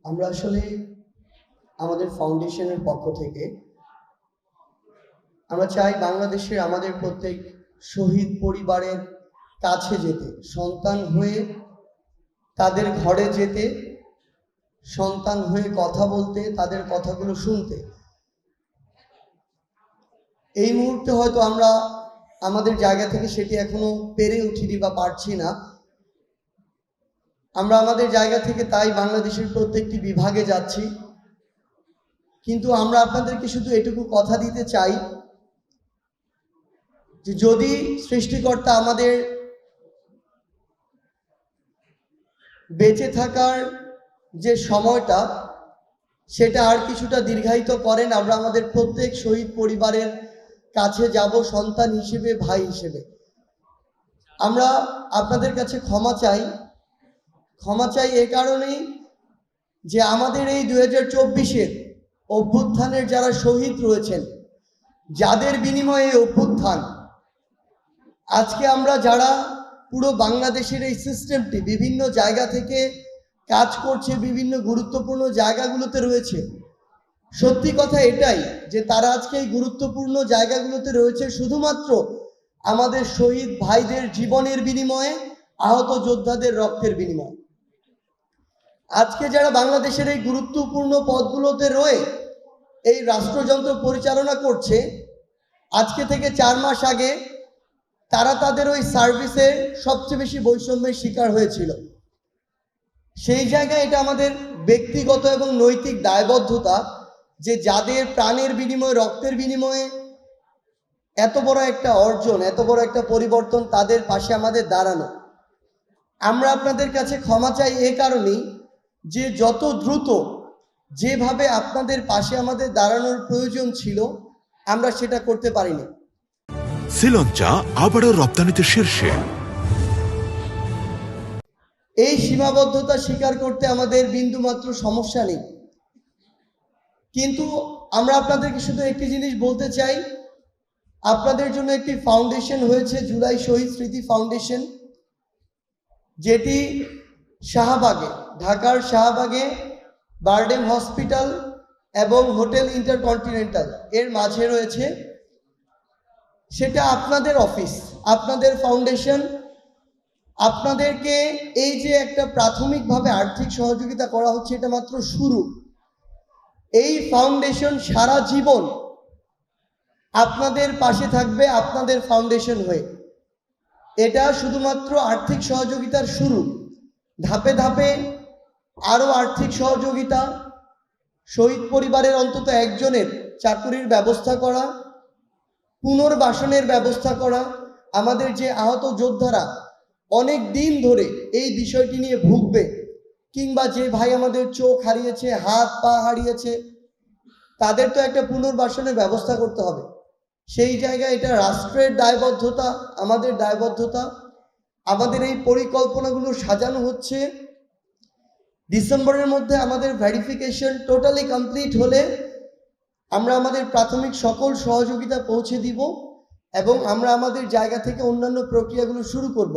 আমরা আসলে আমাদের ফাউন্ডেশনের পক্ষ থেকে আমরা চাই বাংলাদেশের আমাদের প্রত্যেক শহীদ পরিবারের কাছে যেতে, সন্তান হয়ে তাদের ঘরে যেতে, সন্তান হয়ে কথা বলতে, তাদের কথাগুলো শুনতে। এই মুহূর্তে হয়তো আমরা আমাদের জায়গা থেকে সেটি এখনো পেরে উঠিনি বা পারছি না। আমরা আমাদের জায়গা থেকে তাই বাংলাদেশের প্রত্যেকটি বিভাগে যাচ্ছি, কিন্তু আমরা আপনাদেরকে শুধু এটুকু কথা দিতে চাই যে যদি সৃষ্টিকর্তা আমাদের বেঁচে থাকার যে সময়টা সেটা আর কিছুটা দীর্ঘায়িত করেন, আমরা আমাদের প্রত্যেক শহীদ পরিবারের কাছে যাব সন্তান হিসেবে, ভাই হিসেবে। আমরা আপনাদের কাছে ক্ষমা চাই এ কারণেই যে আমাদের এই 2024-এর অভ্যুত্থানের যারা শহীদ রয়েছেন, যাদের বিনিময়ে এই অভ্যুত্থান, আজকে আমরা যারা পুরো বাংলাদেশের এই সিস্টেমটি বিভিন্ন জায়গা থেকে কাজ করছে, বিভিন্ন গুরুত্বপূর্ণ জায়গাগুলোতে রয়েছে, সত্যি কথা এটাই যে তারা আজকে এই গুরুত্বপূর্ণ জায়গাগুলোতে রয়েছে শুধুমাত্র আমাদের শহীদ ভাইদের জীবনের বিনিময়ে, আহত যোদ্ধাদের রক্তের বিনিময়ে। আজকে যারা বাংলাদেশের এই গুরুত্বপূর্ণ পদগুলোতে রয়ে এই রাষ্ট্রযন্ত্র পরিচালনা করছে, আজকে থেকে 4 মাস আগে তারা তাদের ওই সার্ভিসে সবচেয়ে বেশি বৈষম্যের শিকার হয়েছিল। সেই জায়গায় এটা আমাদের ব্যক্তিগত এবং নৈতিক দায়বদ্ধতা যে যাদের প্রাণের বিনিময়ে, রক্তের বিনিময়ে এত বড় একটা অর্জন, এত বড় একটা পরিবর্তন, তাদের পাশে আমাদের দাঁড়ানো। আমরা আপনাদের কাছে ক্ষমা চাই এ কারণেই যে যত দ্রুত যেভাবে আপনাদের পাশে আমাদের দাঁড়ানোর প্রয়োজন ছিল আমরা সেটা করতে পারিনি। শ্রীলঙ্কা আবারও রপ্তানিতে শীর্ষে। এই সীমাবদ্ধতা স্বীকার করতে আমাদের বিন্দুমাত্র সমস্যা নেই, কিন্তু আমরা আপনাদেরকে শুধু একটি জিনিস বলতে চাই, আপনাদের জন্য একটি ফাউন্ডেশন হয়েছে, জুলাই শহীদ স্মৃতি ফাউন্ডেশন, যেটি শাহবাগে, ঢাকার শাহবাগে বারডেম হসপিটাল এবং হোটেল ইন্টারকন্টিনেন্টাল এর মাঝে রয়েছে। সেটা আপনাদের অফিস, আপনাদের ফাউন্ডেশন। আপনাদেরকে এই যে একটা প্রাথমিকভাবে আর্থিক সহযোগিতা করা হচ্ছে, এটা মাত্র শুরু। এই ফাউন্ডেশন সারা জীবন আপনাদের পাশে থাকবে, আপনাদের ফাউন্ডেশন হয়ে। এটা শুধুমাত্র আর্থিক সহযোগিতার শুরু, ধাপে ধাপে আরও আর্থিক সহযোগিতা, শহীদ পরিবারের অন্তত একজনের চাকুরির ব্যবস্থা করা, পুনর্বাসনের ব্যবস্থা করা। আমাদের যে আহত যোদ্ধারা অনেক দিন ধরে এই বিষয়টি নিয়ে ভুগবে, কিংবা যে ভাই আমাদের চোখ হারিয়েছে, হাত পা হারিয়েছে, তাদের তো একটা পুনর্বাসনের ব্যবস্থা করতে হবে। সেই জায়গায় এটা রাষ্ট্রের দায়বদ্ধতা, আমাদের দায়বদ্ধতা। আমাদের এই পরিকল্পনাগুলো সাজানো হচ্ছে। ডিসেম্বরের মধ্যে আমাদের ভেরিফিকেশন টোটালি কমপ্লিট হলে আমরা আমাদের প্রাথমিক সকল সহযোগিতা পৌঁছে দিব এবং আমরা আমাদের জায়গা থেকে অন্যান্য প্রক্রিয়াগুলো শুরু করব।